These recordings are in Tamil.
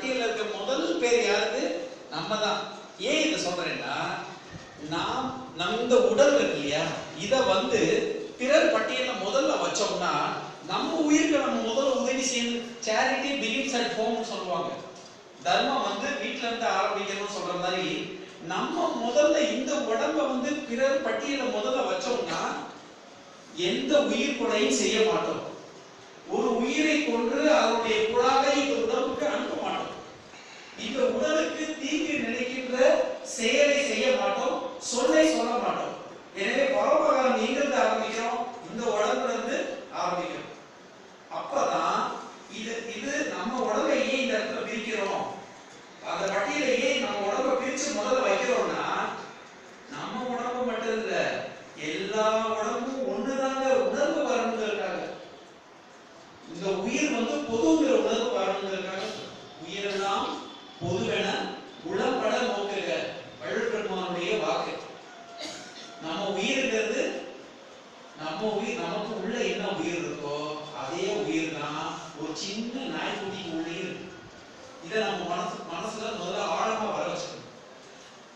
பட்டியலில் இருக்க முதல் பேர் யாருக்கு? நம்ம தான். ஏன் இதை சொல்றேன்னா, நாம் இந்த உடல் இருக்கு இல்லையா, இதை பிறர் பட்டியலில் முதல்ல வச்சோம்னா நம்ம உயிருக்கு நம்ம முதல்ல உதவி செய்யணும். சேரிட்டி பிகின்ஸ் அட் ஹோம்னு சொல்லுவாங்க. தர்மம் வீட்டுல இருந்து ஆரம்பிக்கணும்னு சொல்ற மாதிரி, நம்ம முதல்ல இந்த உடம்ப பிறர் பட்டியலில் முதல்ல வச்சோம்னா எந்த உயிர் கொலையும் செய்ய மாட்டோம். ஒரு உயிரை கொன்று அதனுடைய புழாவை இந்த உடம்புக்கு அனுப்ப மாட்டோம். இந்த உடலுக்கு தீங்கு நினைக்கின்ற செயலை செய்ய மாட்டோம், சொல்லை சொல்ல மாட்டோம். எனவே பரோபகாரம் எங்கிருந்து ஆரம்பிக்கிறோம்? இந்த உடம்புல இருந்து ஆரம்பிக்கிறோம். அப்பதான் இது நம்ம உடம்பை ஏன் இந்த இடத்துல பிரிக்கிறோம், அந்த பட்டியலையே நம்ம உடம்பை பிரிச்சு முதல்ல வைக்கிறோம்னா, நம்ம உடம்பு மட்டும் இல்ல, எல்லா உடம்பும் ஒண்ணுதாங்க உணர்வு வரணுங்கிறதுக்காக. இந்த உயிர் பொதுங்கிற உணர்வு வரணுங்கிறதுக்காக. உயிரெல்லாம் பொதுவென உளப்பட நோக்குக, வள்ளுவருடைய வாக்கு. நம்ம உயிருங்கிறது நம்ம உயிர், நமக்கு உள்ள என்ன உயிர் இருக்கோ அதே உயிர் தான் ஒரு சின்ன நாய்க்குட்டிக்கு உள்ள இருக்கு. இதை நம்ம மனசுல முதல்ல ஆழமா வர வச்சுக்கணும்.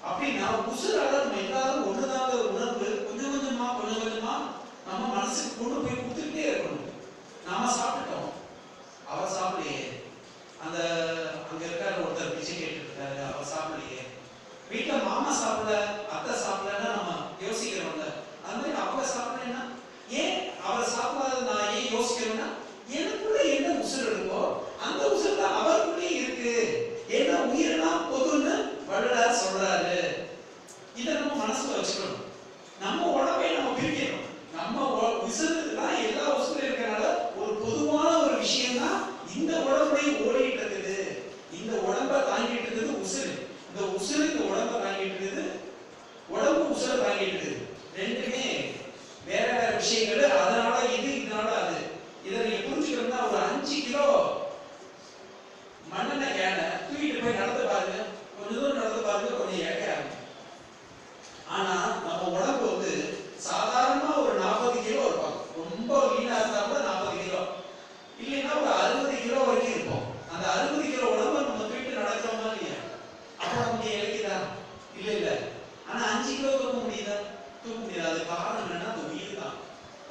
அப்படின்னா உசுரால நம்ம எல்லாரும் ஒண்ணுதாங்க உணர்வு கொஞ்சம் கொஞ்சமா நம்ம மனசுக்கு கொண்டு போய் கொடுத்துக்கிட்டே இருக்கணும். நாம சாப்பிட்டோம், அவர் சாப்பிடலையே, அங்க இருக்காரு ஒருத்தர் பிச்சை கேட்டு இருக்காரு, அவர் சாப்பிடலையே, வீட்டுல மாமா சாப்பிடல, அத்தை சாப்பிடலன்னா நம்ம யோசிக்கிறோம்ல. அது மாதிரி அவங்க சாப்பிடலன்னா ஏன் அவர் சாப்பிடாத நான் ஏன் யோசிக்கிறோம்னா, எனக்குள்ள என்ன உசுர் இருக்கோ அந்த உசுர் தான் அவருக்குள்ளே இருக்கு. ஏன்னா உயிரெல்லாம் பொதுன்னு வள்ளுவர் சொல்றாரு. இதை நம்ம மனசுல வச்சுக்கணும். நம்ம உடம்பை நம்ம பிரிக்கணும். நம்ம உசுருலாம் எல்லா உசுரும் இருக்கிறனால ஒரு பொதுவான ஒரு விஷயம் தான் இந்த உடம்பை ஓடிட்டு இருக்குது. இந்த உடம்பை தாங்கிட்டு இருக்குது உசுறு. இந்த உசுறு இந்த உடம்பை தாங்கிட்டு இருக்குது, உடம்பு உசுரை தாங்கிட்டு இருக்குது. ரெண்டுமே வேற வேற விஷயங்கள். அதனால இது, இதனால அது. இதை நீங்க புரிஞ்சுக்கணும்னா ஒரு 5 கிலோ மண்ணெண்ணெய் கேனை தூக்கிட்டு போய் நடந்து பாருங்க, கொஞ்சம் தூரம் நடந்து பாருங்க, கொஞ்சம் ஏழையாகும். ஆனா நம்ம உடம்பு சாதாரணமா ஒரு 40 கிலோ இருப்பாங்க. ரொம்ப வீணா இருந்தா கூட 40 கிலோ, இல்லைன்னா ஒரு 60 கிலோ வரைக்கும் இருக்கும். அந்த 60 கிலோ உடம்பை நம்ம தூக்கிட்டு நடக்கிறோமா இல்லையா? அப்ப நமக்கு இழைக்குதா? இல்ல. ஆனா 5 கிலோ தூக்க முடியுதா? தூக்க முடியாது. காரணம் என்னன்னா அந்த உயிர் தான்.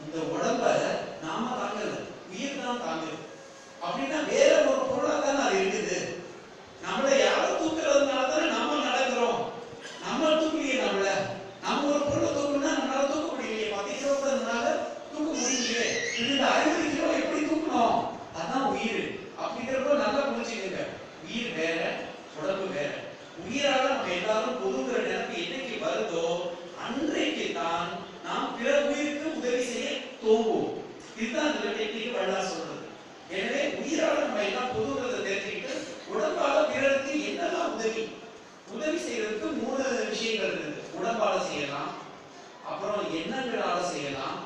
இந்த உடம்ப நாம தாங்கல, உயிர் தான் தாங்குது. அப்படின்னா வேற ஒரு பொருளா தானே அது இருக்குது. நம்மளை யாரும் தூக்குறதுனால தானே நம்ம நடக்கிறோம். நம்ம தூக்கலையே, நம்ம ஒரு பொருளை தூக்கணும்னா நம்மளால தூக்க முடியலையே. 10 கிலோ கூட நம்மளால தூக்க முடியலையே. இந்த 60 கிலோ எப்படி தூக்கணும்? அதான் உயிர். அப்படிங்கிறப்ப நல்லா புரிஞ்சுக்கங்க. உயிர் வேற, உடம்பு வேற. உயிரால நம்ம எல்லாரும் பொதுங்கிற நினைப்பு என்னைக்கு வருதோ அன்றைக்கு தான் நாம் பிற உயிருக்கு உதவி செய்ய தோங்குவோம். இதுதான் இந்த டெக்னிக் வள்ளுவர் சொல்றது. எனவே உயிரால நம்ம எல்லாம் பொதுங்கிறத தெரிஞ்சுக்கிட்டு உடம்பால பிறருக்கு என்னெல்லாம் உதவி செய்யறதுக்கு 3 விஷயங்கள் இருக்கு. உடம்பால செய்யலாம், அப்புறம் எண்ணங்களால செய்யலாம்,